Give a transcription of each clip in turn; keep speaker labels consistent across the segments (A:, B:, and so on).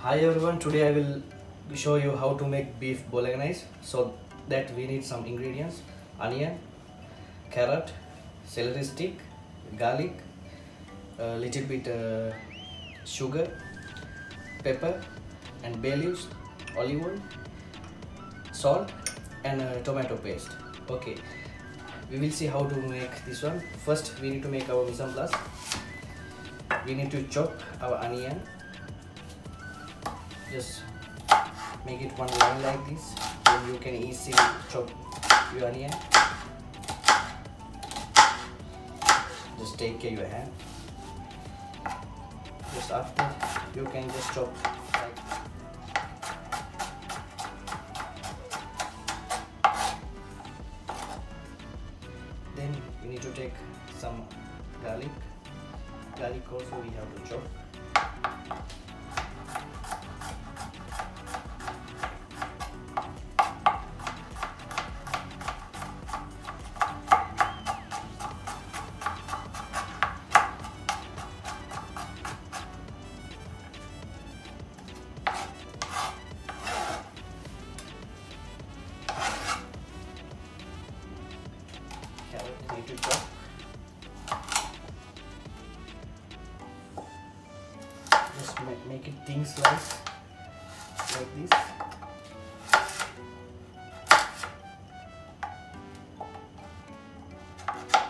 A: Hi everyone, today I will show you how to make beef bolognese. So that we need some ingredients: onion, carrot, celery stick, garlic, a little bit sugar, pepper and bay leaves, olive oil, salt and tomato paste. Okay, we will see how to make this one. First we need to make our mise en place. We need to chop our onion. Just make it one line like this, then you can easily chop your onion. Just take your hand. Just after, you can just chop like then you need to take some garlic. Garlic also we have to chop. Carrot need to chop. Just make it thin slice like this.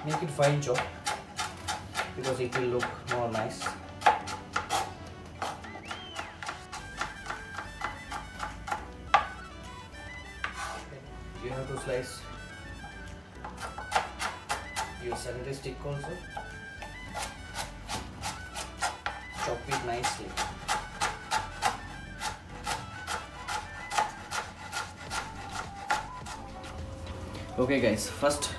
A: Make it fine chop because it will look more nice. You have to slice your celery stick also. Chop it nicely. Okay guys, first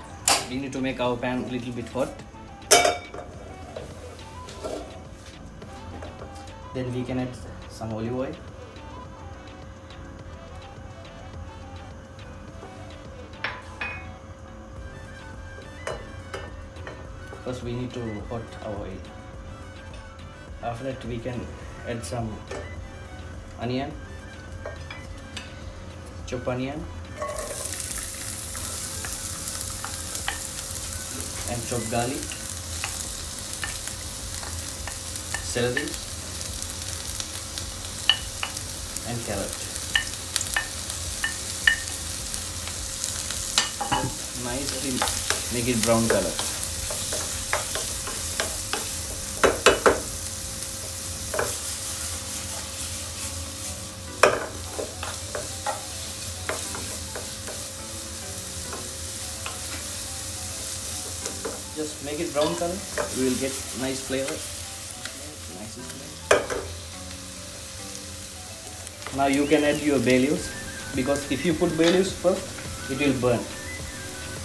A: we need to make our pan a little bit hot. Then we can add some olive oil. First we need to hot our oil. After that we can add some onion, chop onion and chop garlic, celery and carrot. Nicely make it brown color. Just make it brown color, you will get nice flavor. Now you can add your bay leaves, because if you put bay leaves first, it will burn.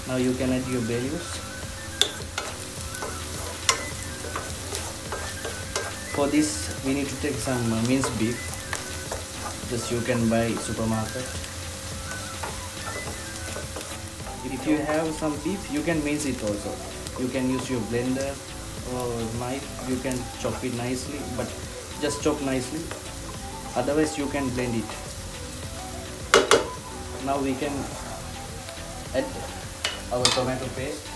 A: Now you can add your bay leaves. For this we need to take some minced beef. Just you can buy supermarket. If you have some beef, you can mince it also. You can use your blender or knife. You can chop it nicely, but just chop nicely. Otherwise, you can blend it. Now we can add our tomato paste.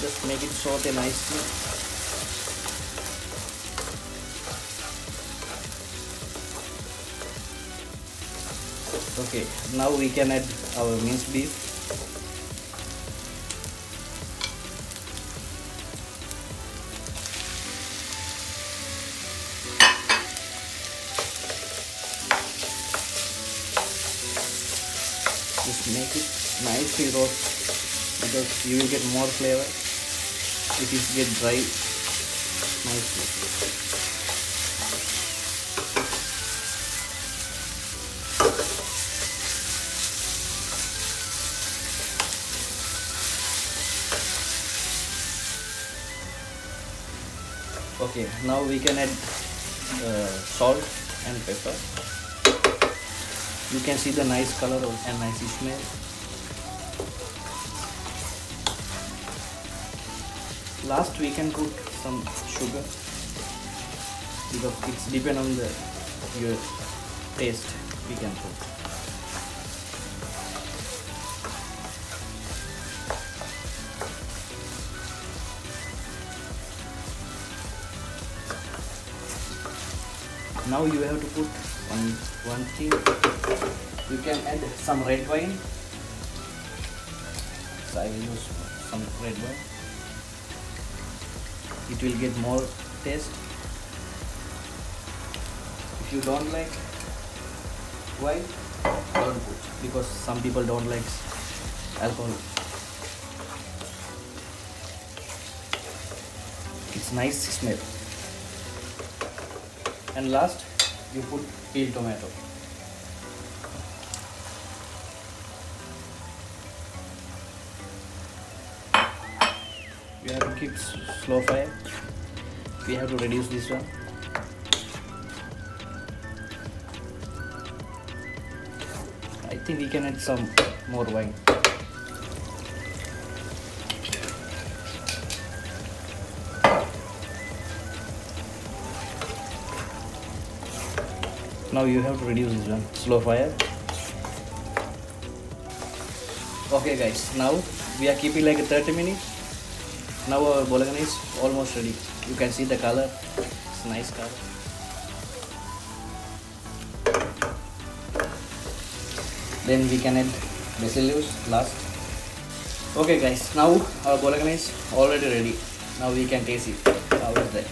A: Just make it saute nicely. Okay, now we can add our minced beef. Just make it nicely roast, because you will get more flavor if it get dry nicely. Okay, now we can add salt and pepper. You can see the nice color and nice smell. Last we can put some sugar because it's depend on your taste. We can put. Now you have to put one thing. You can add some red wine. So I will use some red wine. It will get more taste. If you don't like wine, don't put, because some people don't like alcohol. It's nice smell. And last, you put peeled tomato. You have to keep slow fire. We have to reduce this one. I think we can add some more wine. Now you have to reduce this one, slow fire. Okay guys, now we are keeping like 30 minutes. Now our bolognese is almost ready. You can see the color, it's nice color. Then we can add basil leaves last. Okay guys, now our bolognese is already ready. Now we can taste it. How is that?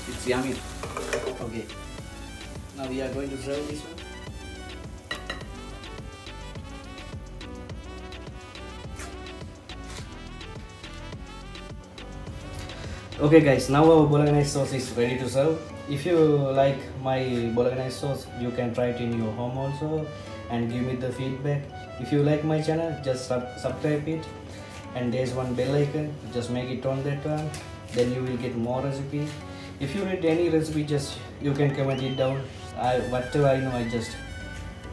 A: It's yummy. Okay. Now we are going to serve this one. Okay guys, now our bolognese sauce is ready to serve. If you like my bolognese sauce, you can try it in your home also and give me the feedback. If you like my channel, just subscribe it, and there's one bell icon, just make it on that one, then you will get more recipe. If you need any recipe, just you can comment it down. Whatever I know, I just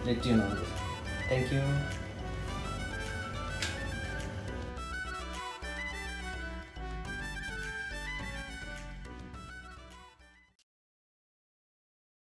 A: let you know. Thank you.